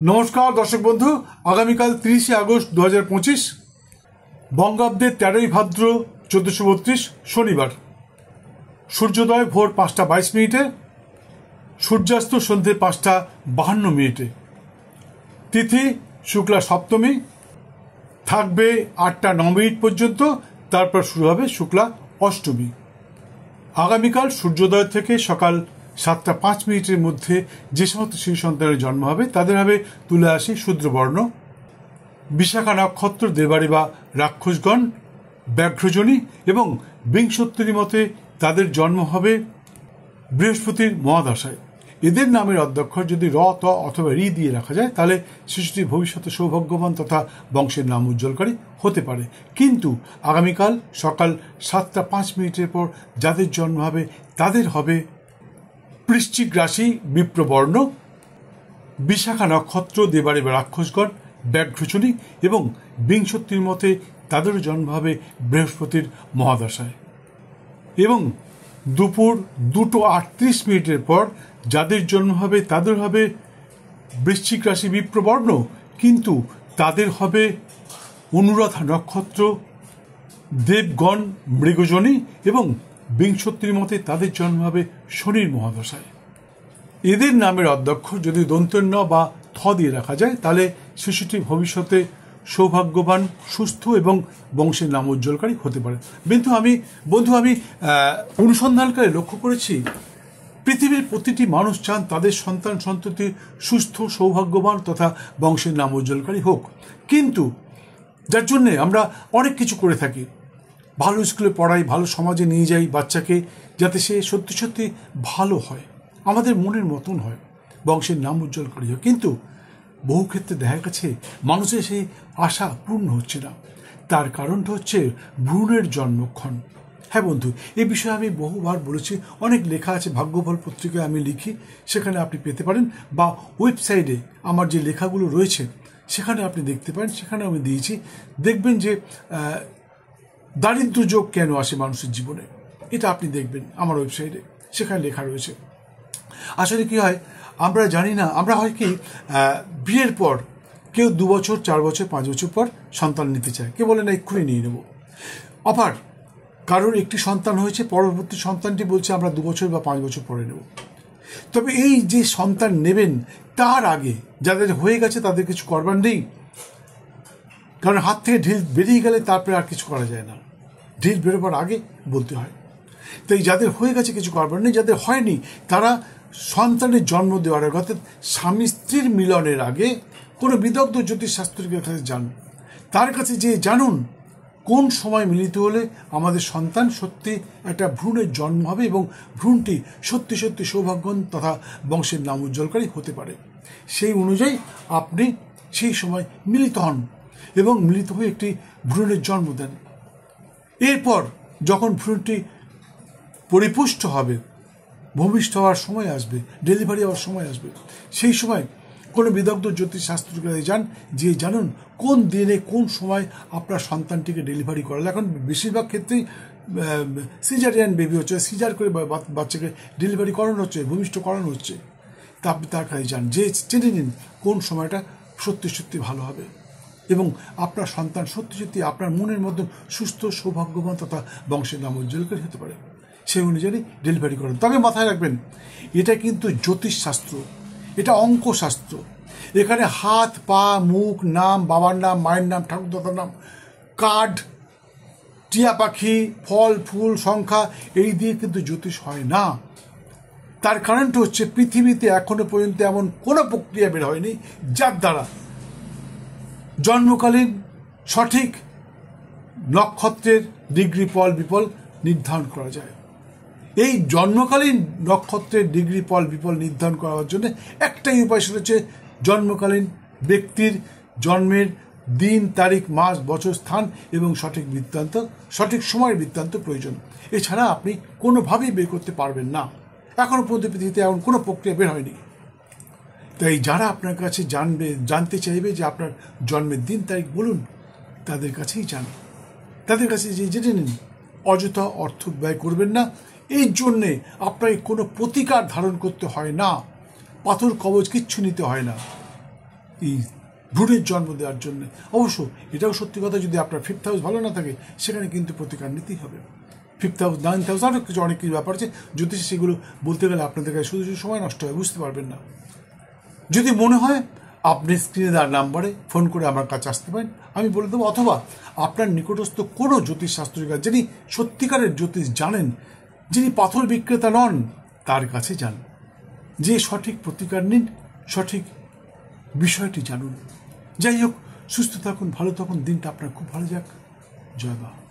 নমস্কার দর্শক বন্ধু, আগামীকাল 30শে আগস্ট 2025 বঙ্গাব্দের 13ই ভাদ্র 1432 শনিবার। সূর্যোদয় ভোর 5:22, সূর্যাস্ত সন্ধ্যে 5:52। তিথি শুক্লা সপ্তমী, থাকবে 8:09 পর্যন্ত, তারপর শুরু হবে শুক্লা অষ্টমী। আগামীকাল সূর্যোদয় থেকে সকাল 7:05 মধ্যে যে সমস্ত শিশু সন্তানের জন্ম হবে তাদের হবে তুলা রাশি, শূদ্রবর্ণ। বিশাখা নক্ষত্র, দেবাড়ি বা রাক্ষসগণ, ব্যাঘ্রজনী এবং বিংশোত্তরী মতে তাদের জন্ম হবে বৃহস্পতির মহাদশায়। এদের নামের অধ্যক্ষর যদি র, ত অথবা রি দিয়ে রাখা যায় তাহলে শিশুটি ভবিষ্যতে সৌভাগ্যবান তথা বংশের নাম উজ্জ্বলকারী হতে পারে। কিন্তু আগামীকাল সকাল 7:05 পর যাদের জন্ম হবে তাদের হবে বৃশ্চিক রাশি, বিপ্রবর্ণ, বিশাখা নক্ষত্র, দেবাড়ি বা রাক্ষসগণ, ব্যাঘ্রজনী এবং বিংশোত্তরীর মতে তাদেরও জন্ম হবে বৃহস্পতির মহাদশায়। এবং দুপুর 2:38 পর যাদের জন্ম হবে তাদের হবে বৃশ্চিক রাশি, বিপ্রবর্ণ, কিন্তু তাদের হবে অনুরাধা নক্ষত্র, দেবগণ, মৃগজনী এবং বিংশোত্তরীর মতে তাদের জন্ম হবে শনির মহাদশায়। এদের নামের অধ্যক্ষর যদি দন্তন্য বা থ দিয়ে রাখা যায় তাহলে শিশুটি ভবিষ্যতে সৌভাগ্যবান, সুস্থ এবং বংশের নাম উজ্জ্বলকারী হতে পারে। বন্ধু আমি অনুসন্ধানকালে লক্ষ্য করেছি পৃথিবীর প্রতিটি মানুষ চান তাদের সন্তান সন্ততি সুস্থ, সৌভাগ্যবান তথা বংশের নাম উজ্জ্বলকারী হোক। কিন্তু যার জন্যে আমরা অনেক কিছু করে থাকি, ভালো স্কুলে পড়াই, ভালো সমাজে নিয়ে যাই বাচ্চাকে, যাতে সে সত্যি সত্যি ভালো হয়, আমাদের মনের মতন হয়, বংশের নাম উজ্জ্বলকারী হয়। কিন্তু বহু ক্ষেত্রে দেখা গেছে মানুষের সেই আশা পূর্ণ হচ্ছে না। তার কারণটা হচ্ছে ভ্রূণের জন্মক্ষণ। হ্যাঁ বন্ধু, এ বিষয়ে আমি বহুবার বলেছি, অনেক লেখা আছে, ভাগ্যফল পত্রিকায় আমি লিখি, সেখানে আপনি পেতে পারেন, বা ওয়েবসাইটে আমার যে লেখাগুলো রয়েছে সেখানে আপনি দেখতে পারেন, সেখানে আমি দিয়েছি। দেখবেন যে দারিদ্র্য যোগ কেন আসে মানুষের জীবনে, এটা আপনি দেখবেন আমার ওয়েবসাইটে, সেখানে লেখা রয়েছে। আসলে কি হয় আমরা জানি না, আমরা হয় কি বিয়ের পর কেউ 2 বছর, 4 বছর, 5 বছর পর সন্তান নিতে চায়, কেউ বলে না এক্ষুনি নিয়ে নেব। আবার কারোর একটি সন্তান হয়েছে, পরবর্তী সন্তানটি বলছে আমরা 2 বছর বা 5 বছর পরে নেব। তবে এই যে সন্তান নেবেন তার আগে যাদের হয়ে গেছে তাদের কিছু করবার নেই, কারণ হাত থেকে ঢিল বেরিয়ে গেলে তারপরে আর কিছু করা যায় না, ঢিল বেরোবার আগে বলতে হয়। তাই যাদের হয়ে গেছে কিছু করবার নেই, যাদের হয়নি তারা সন্তানের জন্ম দেওয়ার আগে, অর্থাৎ স্বামী স্ত্রীর মিলনের আগে কোনো বিদগ্ধ জ্যোতিষশাস্ত্রীর কাছে যান, তার কাছে যে জানুন কোন সময় মিলিত হলে আমাদের সন্তান সত্যি একটা ভ্রূণের জন্ম হবে এবং ভ্রূণটি সত্যি সত্যি সৌভাগ্যবান তথা বংশের নাম উজ্জ্বলকারী হতে পারে। সেই অনুযায়ী আপনি সেই সময় মিলিত হন এবং মিলিত হয়ে একটি ভ্রূণের জন্ম দেন। এরপর যখন ভ্রূণটি পরিপুষ্ট হবে, ভূমিষ্ঠ হওয়ার সময় আসবে, ডেলিভারি হওয়ার সময় আসবে, সেই সময় কোনো বিদগ্ধ জ্যোতিষশাস্ত্রের কাছে যান, যে জানুন কোন দিনে কোন সময় আপনার সন্তানটিকে ডেলিভারি করালে। এখন বেশিরভাগ ক্ষেত্রেই সিজারিয়ান বেবি হচ্ছে, সিজার করে বাচ্চাকে ডেলিভারি করানো হচ্ছে, ভূমিষ্ঠ করানো হচ্ছে। তা আপনি তার কাছে যান, যে জেনে নিন কোন সময়টা সত্যি সত্যি ভালো হবে এবং আপনার সন্তান সত্যি সত্যি আপনার মনের মধ্যে সুস্থ, সৌভাগ্যবান তথা বংশের নাম উজ্জ্বলকারী হতে পারে। সেই অনুযায়ী ডেলিভারি করেন। তবে মাথায় রাখবেন, এটা কিন্তু জ্যোতিষশাস্ত্র, এটা অঙ্কশাস্ত্র। এখানে হাত, পা, মুখ, নাম, বাবার নাম, মায়ের নাম, ঠাকুরদাদার নাম, কার্ড, টিয়া পাখি, ফল ফুল, সংখ্যা এই দিয়ে কিন্তু জ্যোতিষ হয় না। তার কারণটা হচ্ছে পৃথিবীতে এখনো পর্যন্ত এমন কোনো প্রক্রিয়া বের হয়নি যার দ্বারা জন্মকালীন সঠিক নক্ষত্রের ডিগ্রি ফল বিফল নির্ধারণ করা যায়। এই জন্মকালীন নক্ষত্রের ডিগ্রি ফল বিফল নির্ধারণ করার জন্য একটাই উপায়, সেটা হচ্ছে জন্মকালীন ব্যক্তির জন্মের দিন, তারিখ, মাস, বছর, স্থান এবং সঠিক বৃত্তান্ত, সঠিক সময়ের বৃত্তান্ত প্রয়োজন। এছাড়া আপনি কোনোভাবেই বের করতে পারবেন না। এখনও পর্যন্ত পৃথিবীতে এমন কোনো প্রক্রিয়া বের হয়নি। তাই যারা আপনার কাছে জানতে চাইবে যে আপনার জন্মের দিন, তারিখ বলুন, তাদের কাছেই যান, তাদের কাছে যে জেনে নিন। অযথা অর্থ ব্যয় করবেন না। এই জন্যে আপনাকে কোনো প্রতিকার ধারণ করতে হয় না, পাথর কবচ কিচ্ছু নিতে হয় না। এই ভ্রূণের জন্ম দেওয়ার জন্য। অবশ্য এটাও সত্যি কথা, যদি আপনার 5th হাউস ভালো না থাকে সেখানে কিন্তু প্রতিকার নিতেই হবে। 5th হাউস 9th হাউস আরও কিছু অনেক কিছু ব্যাপার আছে জ্যোতিষে, সেগুলো বলতে গেলে আপনাদের কাছে শুধু শুধু সময় নষ্ট হয়, বুঝতে পারবেন না। যদি মনে হয় আপনি স্ক্রিনে দেওয়ার নাম্বারে ফোন করে আমার কাছে আসতে পারেন, আমি বলে দেবো, অথবা আপনার নিকটস্থ কোনো জ্যোতিষ শাস্ত্রীকার যিনি সত্যিকারের জ্যোতিষ জানেন, যিনি পাথর বিক্রেতা নন, তার কাছে যান, যে সঠিক প্রতিকার নিন, সঠিক বিষয়টি জানুন। যাই হোক, সুস্থ থাকুন, ভালো থাকুন, দিনটা আপনার খুব ভালো যাক। জয় মা।